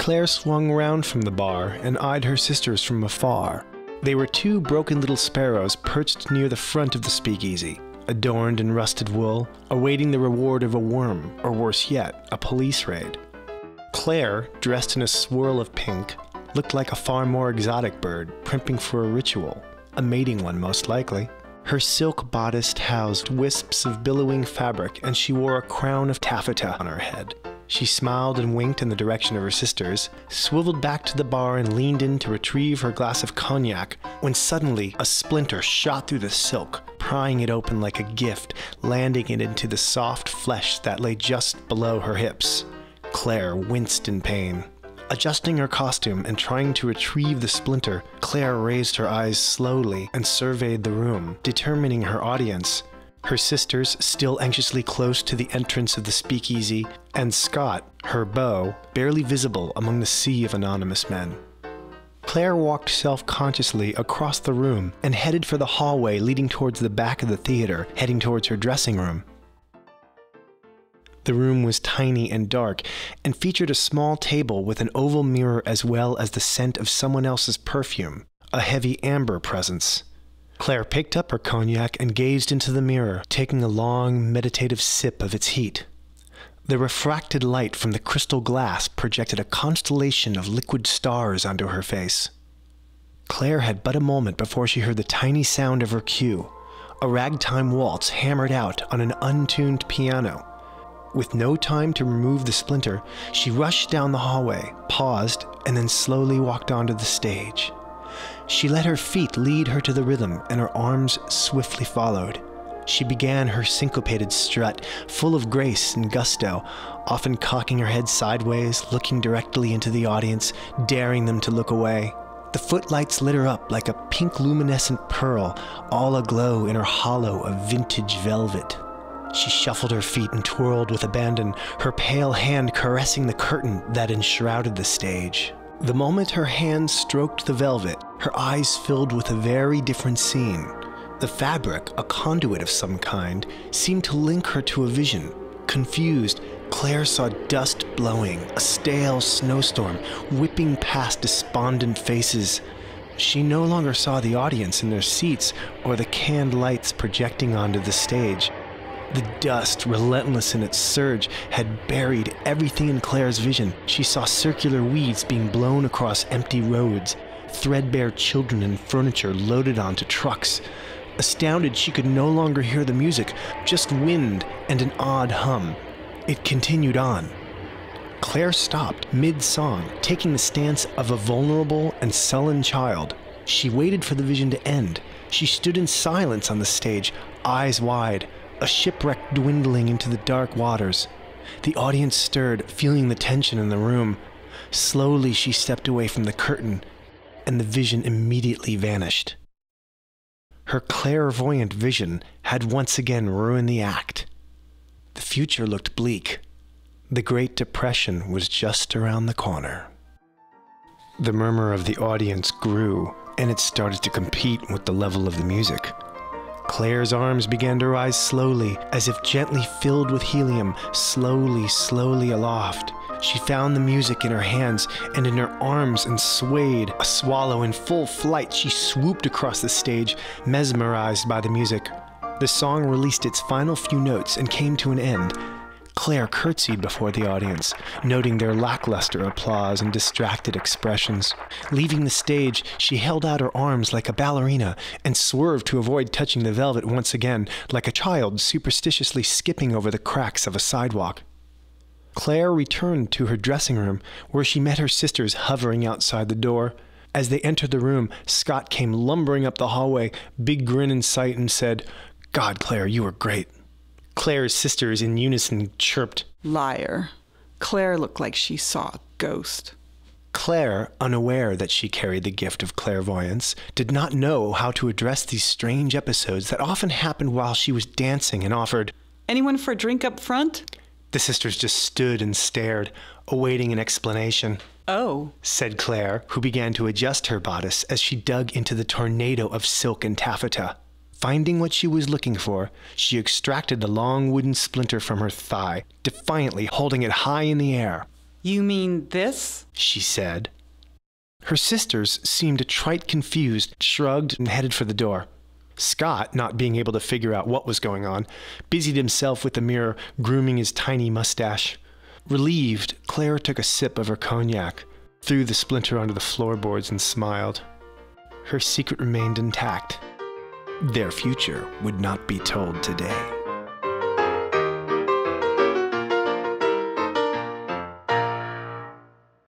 Claire swung round from the bar and eyed her sisters from afar. They were two broken little sparrows perched near the front of the speakeasy, adorned in rusted wool, awaiting the reward of a worm, or worse yet, a police raid. Claire, dressed in a swirl of pink, looked like a far more exotic bird, primping for a ritual, a mating one most likely. Her silk bodice housed wisps of billowing fabric, and she wore a crown of taffeta on her head. She smiled and winked in the direction of her sisters, swiveled back to the bar and leaned in to retrieve her glass of cognac, when suddenly a splinter shot through the silk, prying it open like a gift, landing it into the soft flesh that lay just below her hips. Claire winced in pain. Adjusting her costume and trying to retrieve the splinter, Claire raised her eyes slowly and surveyed the room, determining her audience. Her sisters, still anxiously close to the entrance of the speakeasy, and Scott, her beau, barely visible among the sea of anonymous men. Claire walked self-consciously across the room and headed for the hallway leading towards the back of the theater, heading towards her dressing room. The room was tiny and dark, and featured a small table with an oval mirror as well as the scent of someone else's perfume, a heavy amber presence. Claire picked up her cognac and gazed into the mirror, taking a long, meditative sip of its heat. The refracted light from the crystal glass projected a constellation of liquid stars onto her face. Claire had but a moment before she heard the tiny sound of her cue, a ragtime waltz hammered out on an untuned piano. With no time to remove the splinter, she rushed down the hallway, paused, and then slowly walked onto the stage. She let her feet lead her to the rhythm, and her arms swiftly followed. She began her syncopated strut, full of grace and gusto, often cocking her head sideways, looking directly into the audience, daring them to look away. The footlights lit her up like a pink luminescent pearl, all aglow in her hollow of vintage velvet. She shuffled her feet and twirled with abandon, her pale hand caressing the curtain that enshrouded the stage. The moment her hand stroked the velvet, her eyes filled with a very different scene. The fabric, a conduit of some kind, seemed to link her to a vision. Confused, Claire saw dust blowing, a stale snowstorm whipping past despondent faces. She no longer saw the audience in their seats or the canned lights projecting onto the stage. The dust, relentless in its surge, had buried everything in Claire's vision. She saw circular weeds being blown across empty roads, threadbare children and furniture loaded onto trucks. Astounded, she could no longer hear the music, just wind and an odd hum. It continued on. Claire stopped mid-song, taking the stance of a vulnerable and sullen child. She waited for the vision to end. She stood in silence on the stage, eyes wide, a shipwreck dwindling into the dark waters. The audience stirred, feeling the tension in the room. Slowly she stepped away from the curtain, and the vision immediately vanished. Her clairvoyant vision had once again ruined the act. The future looked bleak. The Great Depression was just around the corner. The murmur of the audience grew, and it started to compete with the level of the music. Claire's arms began to rise slowly, as if gently filled with helium, slowly aloft. She found the music in her hands and in her arms and swayed. A swallow in full flight, she swooped across the stage, mesmerized by the music. The song released its final few notes and came to an end. Claire curtsied before the audience, noting their lackluster applause and distracted expressions. Leaving the stage, she held out her arms like a ballerina and swerved to avoid touching the velvet once again, like a child superstitiously skipping over the cracks of a sidewalk. Claire returned to her dressing room, where she met her sisters hovering outside the door. As they entered the room, Scott came lumbering up the hallway, big grin in sight, and said, "God, Claire, you were great." Claire's sisters in unison chirped, "Liar. Claire looked like she saw a ghost." Claire, unaware that she carried the gift of clairvoyance, did not know how to address these strange episodes that often happened while she was dancing, and offered, "Anyone for a drink up front?" The sisters just stood and stared, awaiting an explanation. "Oh," said Claire, who began to adjust her bodice as she dug into the tornado of silk and taffeta. Finding what she was looking for, she extracted the long wooden splinter from her thigh, defiantly holding it high in the air. You mean this? she said. Her sisters seemed a trite confused, shrugged, and headed for the door. Scott, not being able to figure out what was going on, busied himself with the mirror, grooming his tiny mustache. Relieved, Claire took a sip of her cognac, threw the splinter onto the floorboards, and smiled. Her secret remained intact. Their future would not be told today.